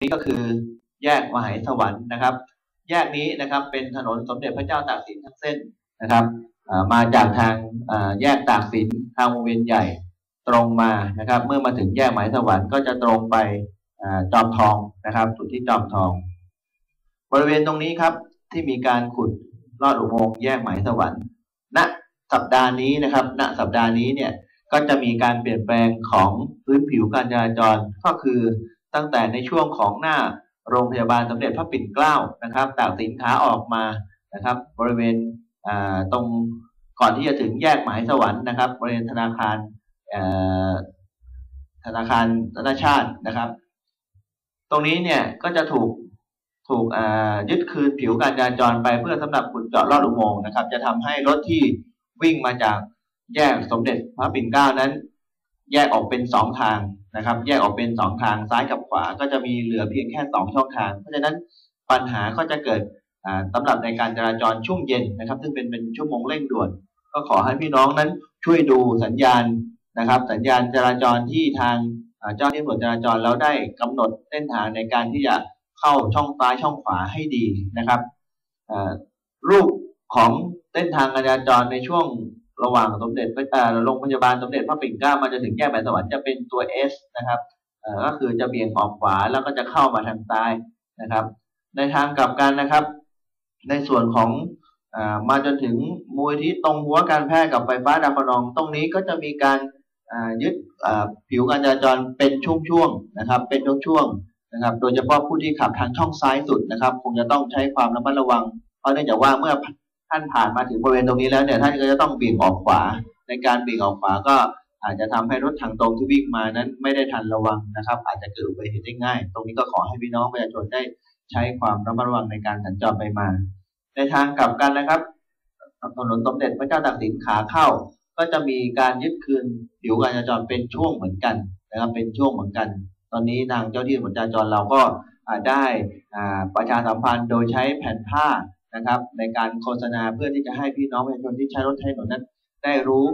นี่ก็คือแยกมหาสวรรค์นะครับแยกนี้นะครับเป็นถนนสมเด็จพระเจ้าตากสินทั้งเส้นนะครับมาจากทางแยกตากสินทางวงเวียนใหญ่ตรงมานะครับเมื่อมาถึงแยกมหาสวรรค์ก็จะตรงไปจอมทองนะครับจุดที่จอมทองบริเวณตรงนี้ครับที่มีการขุดลอดอุโมงค์แยกมหาสวรรค์ณสัปดาห์นี้นะครับณสัปดาห์นี้เนี่ยก็จะมีการเปลี่ยนแปลงของพื้นผิวการจราจรก็คือตั้งแต่ในช่วงของหน้าโรงพยาบาลสมเด็จพระปิ่นเกล้านะครับตากสินขาออกมานะครับบริเวณตรงก่อนที่จะถึงแยกมหาสวรรค์นะครับบริเวณธนาคารธนาชาตินะครับตรงนี้เนี่ยก็จะถูกยึดคืนผิวการจราจรไปเพื่อสำหรับขุดเจาะลอดอุโมงค์นะครับจะทำให้รถที่วิ่งมาจากแยกสมเด็จพระปิ่นเกล้านั้นแยกออกเป็น2ทางนะครับแยกออกเป็น2ทางซ้ายกับขวาก็จะมีเหลือเพียงแค่2ช่องทางเพราะฉะนั้นปัญหาก็จะเกิดสำหรับในการจราจรช่วงเย็นนะครับซึ่งเป็นชั่วโมงเร่งด่วนก็ขอให้พี่น้องนั้นช่วยดูสัญญาณนะครับสัญญาณจราจรที่ทางเจ้าหน้าที่ตำรวจจราจรแล้วได้กำหนดเส้นทางในการที่จะเข้าช่องซ้ายช่องขวาให้ดีนะครับรูปของเส้นทางการจราจรในช่วงระหว่างโรงพยาบาลสมเด็จพระปิ่นเกล้ามาจนถึงแยกมหาสวรรค์จะเป็นตัว S นะครับก็คือจะเบี่ยงออกขวาแล้วก็จะเข้ามาทางซ้ายนะครับในทางกลับกันนะครับในส่วนของมาจนถึงมูลที่ตรงหัวการแพทย์กับไฟฟ้าดาวคะนองตรงนี้ก็จะมีการยึดผิวการจราจรเป็นช่วงๆนะครับเป็นช่วงๆนะครับโดยเฉพาะผู้ที่ขับทางช่องซ้ายสุดนะครับคงจะต้องใช้ความระมัดระวังเพราะเนื่องจากว่าเมื่อท่านผ่านมาถึงบริเวณตรงนี้แล้วเนี่ยท่านก็จะต้องเบี่ยงออกขวาในการเบี่ยงออกขวาก็อาจจะทำให้รถทางตรงที่วิ่งมานั้นไม่ได้ทันระวังนะครับอาจจะเกิดอุบัติเหตุได้ง่ายตรงนี้ก็ขอให้พี่น้องประชาชนได้ใช้ความระมัดระวังในการสัญจรไปมาในทางกลับกันนะครับถนนสมเด็จพระเจ้าตากสินขาเข้าก็จะมีการยึดคืนผิวการจราจรเป็นช่วงเหมือนกันนะครับเป็นช่วงเหมือนกันตอนนี้ทางเจ้าที่ตำรวจจราจรเราก็ได้ประชาสัมพันธ์โดยใช้แผ่นผ้านะครับในการโฆษณาเพื่อที่จะให้พี่น้องประชาชนที่ใช้รถใช้ถนนนั้นได้รู้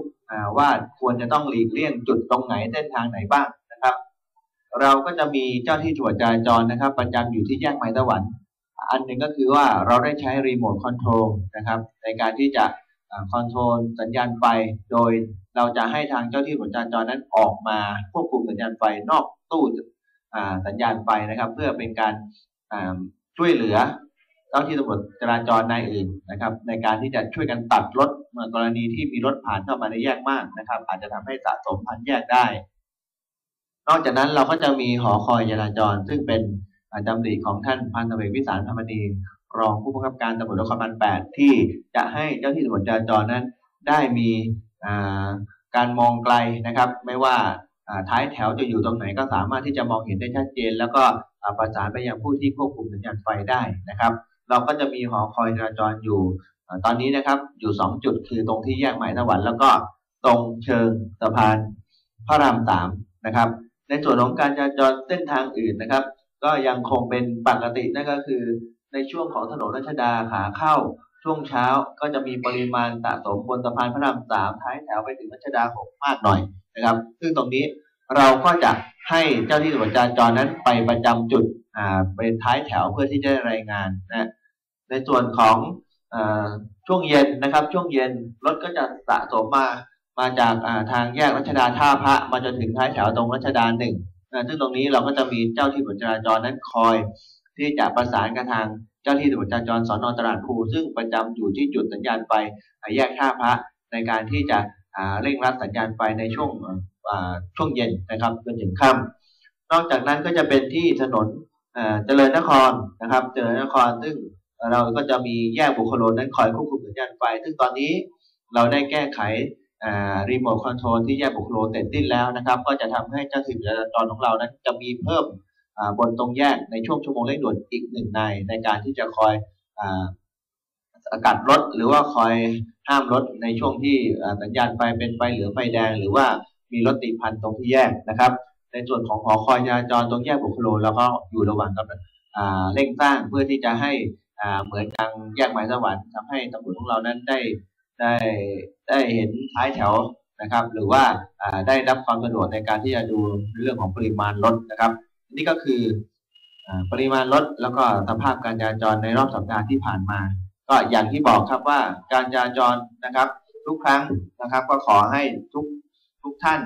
ว่าควรจะต้องหลีกเลี่ยงจุดตรงไหนเส้นทางไหนบ้างนะครับเราก็จะมีเจ้าที่ตรวจจราจรนะครับประจำอยู่ที่แยกมหาสวรรค์อันหนึ่งก็คือว่าเราได้ใช้รีโมทคอนโทรลนะครับในการที่จะคอนโทรลสัญญาณไฟโดยเราจะให้ทางเจ้าที่ตรวจจราจรนั้นออกมาควบคุมสัญญาณไฟนอกตู้สัญญาณไฟนะครับเพื่อเป็นการช่วยเหลือเจ้าที่ตำรวจจราจรนายอื่นนะครับในการที่จะช่วยกันตัดรถเมื่อกรณีที่มีรถผ่านเข้ามาในแยกมากนะครับอาจจะทำให้สะสมพันแยกได้นอกจากนั้นเราก็จะมีหอคอยจราจรซึ่งเป็นดำริของท่านพันตำรวจวิสารธรรมนีรองผู้บังคับการตำรวจนครบาล8ที่จะให้เจ้าที่ตำรวจจราจรนั้นได้มีการมองไกลนะครับไม่ว่าท้ายแถวจะอยู่ตรงไหนก็สามารถที่จะมองเห็นได้ชัดเจนแล้วก็ประสานไปยังผู้ที่ควบคุมสัญญาณไฟได้นะครับเราก็จะมีหอคอยจราจรอยู่ตอนนี้นะครับอยู่2จุดคือตรงที่แยกมหาสวรรค์แล้วก็ตรงเชิงสะพานพระราม3นะครับในส่วนของการจราจรเส้นทางอื่นนะครับก็ยังคงเป็นปกตินั่นก็คือในช่วงของถนนรัชดาขาเข้าช่วงเช้าก็จะมีปริมาณสะสมบนสะพานพระราม3ท้ายแถวไปถึงรัชดา6มากหน่อยนะครับซึ่งตรงนี้เราก็จะให้เจ้าที่ตำรวจจราจรนั้นไปประจำจุดเป็นท้ายแถวเพื่อที่จะได้รายงานนะในส่วนของช่วงเย็นนะครับช่วงเย็นรถก็จะสะสมมาจากทางแยกรัชดาท่าพระมาจนถึงท้ายแถวตรงรัชดา1ซึ่งตรงนี้เราก็จะมีเจ้าที่ตำรวจจราจรนั้นคอยที่จะประสานกับทางเจ้าที่ตำรวจจราจรสน.ตลาดพลูซึ่งประจำอยู่ที่จุดสัญญาณไฟแยกท่าพระในการที่จะเร่งรัดสัญญาณไฟในช่วงเย็นนะครับจนถึงค่ำนอกจากนั้นก็จะเป็นที่ถนนเจริญนครนะครับเจริญนครซึ่งเราก็จะมีแยกบุคโลนั้นคอยควบคุมสัญญาณไฟซึ่งตอนนี้เราได้แก้ไขรีโมทคอนโทรลที่แยกบุคโลเสร็จสิ้นแล้วนะครับก็จะทำให้เจ้าหน้าที่จราจรของเรานั้นจะมีเพิ่มบนตรงแยกในช่วงชั่วโมงเร่งด่วนอีก1 นายในการที่จะคอยสกัดรถหรือว่าคอยห้ามรถในช่วงที่สัญญาณไฟเป็นไฟเหลืองไฟแดงหรือว่ามีรถติดพันตรงที่แยกนะครับในส่วนของหอคอยจราจรตรงแยกบุคโลแล้วก็อยู่ระหว่างกับเร่งสร้างเพื่อที่จะให้เหมือนทางแยกมหาสวรรค์ทำให้ตำรวจของเรานั้นได้เห็นท้ายแถวนะครับหรือว่าได้รับความสะดวกในการที่จะดูเรื่องของปริมาณรถนะครับนี่ก็คือ ปริมาณรถแล้วก็สภาพการจราจรในรอบสัปดาห์ที่ผ่านมาก็อย่างที่บอกครับว่าการจราจรนะครับทุกครั้งนะครับก็ขอให้ทุกท่าน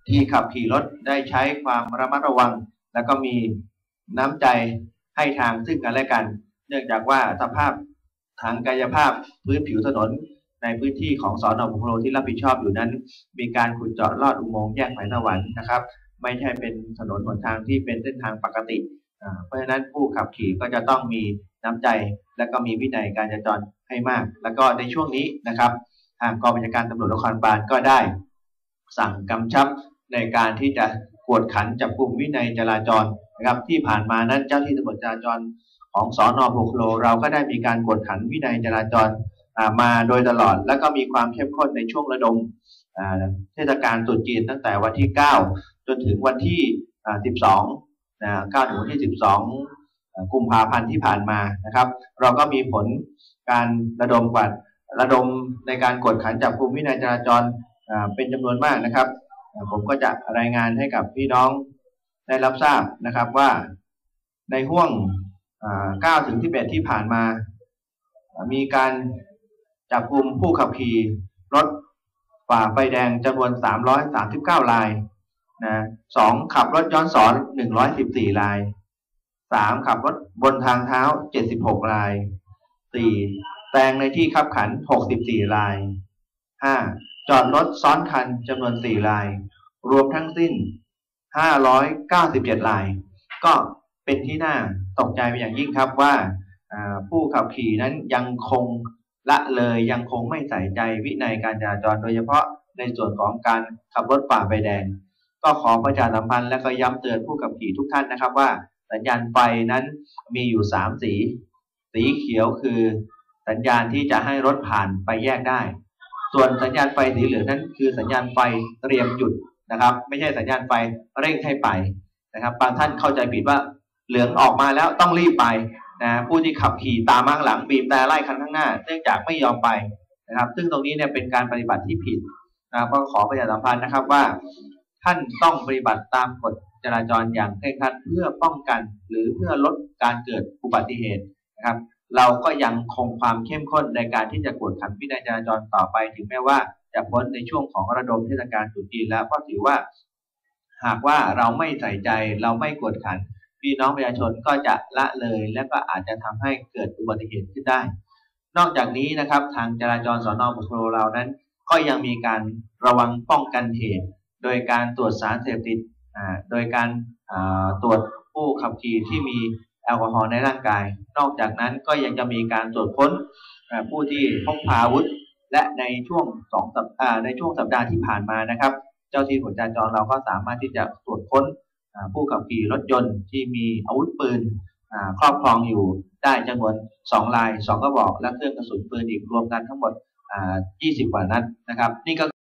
ที่ขับขี่รถได้ใช้ความระมัดระวังแล้วก็มีน้ำใจให้ทางซึ่งกันและกันเนื่องจากว่าสภาพทางกายภาพพื้นผิวถนนในพื้นที่ของสน.บุคโลที่รับผิดชอบอยู่นั้นมีการขุดเจาะลอดอุโมงค์แยกไผ่สวรรค์นะครับไม่ใช่เป็นถนนหนทางที่เป็นเส้นทางปกติเพราะฉะนั้นผู้ขับขี่ก็จะต้องมีน้ำใจและก็มีวินัยการจราจรให้มากแล้วก็ในช่วงนี้นะครับทางกองบัญชาการตำรวจนครบาลก็ได้สั่งกำชับในการที่จะกวดขันจับกุมวินัยจราจรนะครับที่ผ่านมานั้นเจ้าที่ตำรวจจราจรของสน.บุคโลเราก็ได้มีการกวดขันวินัยจราจรมาโดยตลอดแล้วก็มีความเข้มข้นในช่วงระดมเทศกาลตรุษจีนตั้งแต่วันที่9จนถึงวันที่12 9 ถึงวันที่12กุมภาพันธ์ที่ผ่านมานะครับเราก็มีผลการระดมในการกวดขันจับกุมวินัยจราจรเป็นจำนวนมากนะครับผมก็จะรายงานให้กับพี่น้องได้รับทราบนะครับว่าในห่วง9 ถึง 11ที่ผ่านมามีการจับกุมผู้ขับขี่รถฝ่าไฟแดงจำนวน339ราย2ขับรถย้อนสอน114ราย3ขับรถบนทางเท้า76ราย4แซงในที่คับขัน64ราย5จอดรถซ้อนคันจำนวน4รายรวมทั้งสิ้น597รายก็เป็นที่น่าตกใจเป็นอย่างยิ่งครับว่าผู้ขับขี่นั้นยังคงละเลยยังคงไม่ใส่ใจวินัยการจราจรโดยเฉพาะในส่วนของการขับรถฝ่าไฟแดงก็ขอประชาสัมพันธ์และก็ย้ำเตือนผู้ขับขี่ทุกท่านนะครับว่าสัญญาณไฟนั้นมีอยู่3สีเขียวคือสัญญาณที่จะให้รถผ่านไปแยกได้ส่วนสัญญาณไฟสีเหลืองนั้นคือสัญญาณไฟเตรียมหยุดนะครับไม่ใช่สัญญาณไฟเร่งให้ไปนะครับบางท่านเข้าใจผิดว่าเหลืองออกมาแล้วต้องรีบไปผู้ที่ขับขี่ตามมาข้างหลังบีบแต่ไล่คันข้างหน้าเนื่องจากไม่ยอมไปนะครับซึ่งตรงนี้เนี่ยเป็นการปฏิบัติที่ผิดก็ขอประชาสัมพันธ์นะครับว่าท่านต้องปฏิบัติตามกฎจราจรอย่างเคร่งครัดเพื่อป้องกันหรือเพื่อลดการเกิดอุบัติเหตุนะครับเราก็ยังคงความเข้มข้นในการที่จะกวดขันวินัยจราจรต่อไปถึงแม้ว่าจะพ้นในช่วงของระดมเทศกาลตรุษจีนแล้วก็ถือว่าหากว่าเราไม่ใส่ใจเราไม่กวดขันพี่น้องประชาชนก็จะละเลยและก็อาจจะทำให้เกิดอุบัติเหตุขึ้นได้นอกจากนี้นะครับทางจราจรสน.บุคโลเรานั้นก็ยังมีการระวังป้องกันเหตุโดยการตรวจสารเสพติดโดยการตรวจผู้ขับขี่ที่มีแอลกอฮอล์ในร่างกายนอกจากนั้นก็ยังจะมีการตรวจค้นผู้ที่พกพาอาวุธและในช่วงสัปดาห์ที่ผ่านมานะครับเจ้าที่ตำรวจจราจรเราก็สามารถที่จะตรวจค้นผู้ขับขี่รถยนต์ที่มีอาวุธปืนครอบครองอยู่ได้จำนวน2ราย2กระบอกและเครื่องกระสุนปืนอีกรวมกันทั้งหมด20 กว่านัดนะครับนี่ก็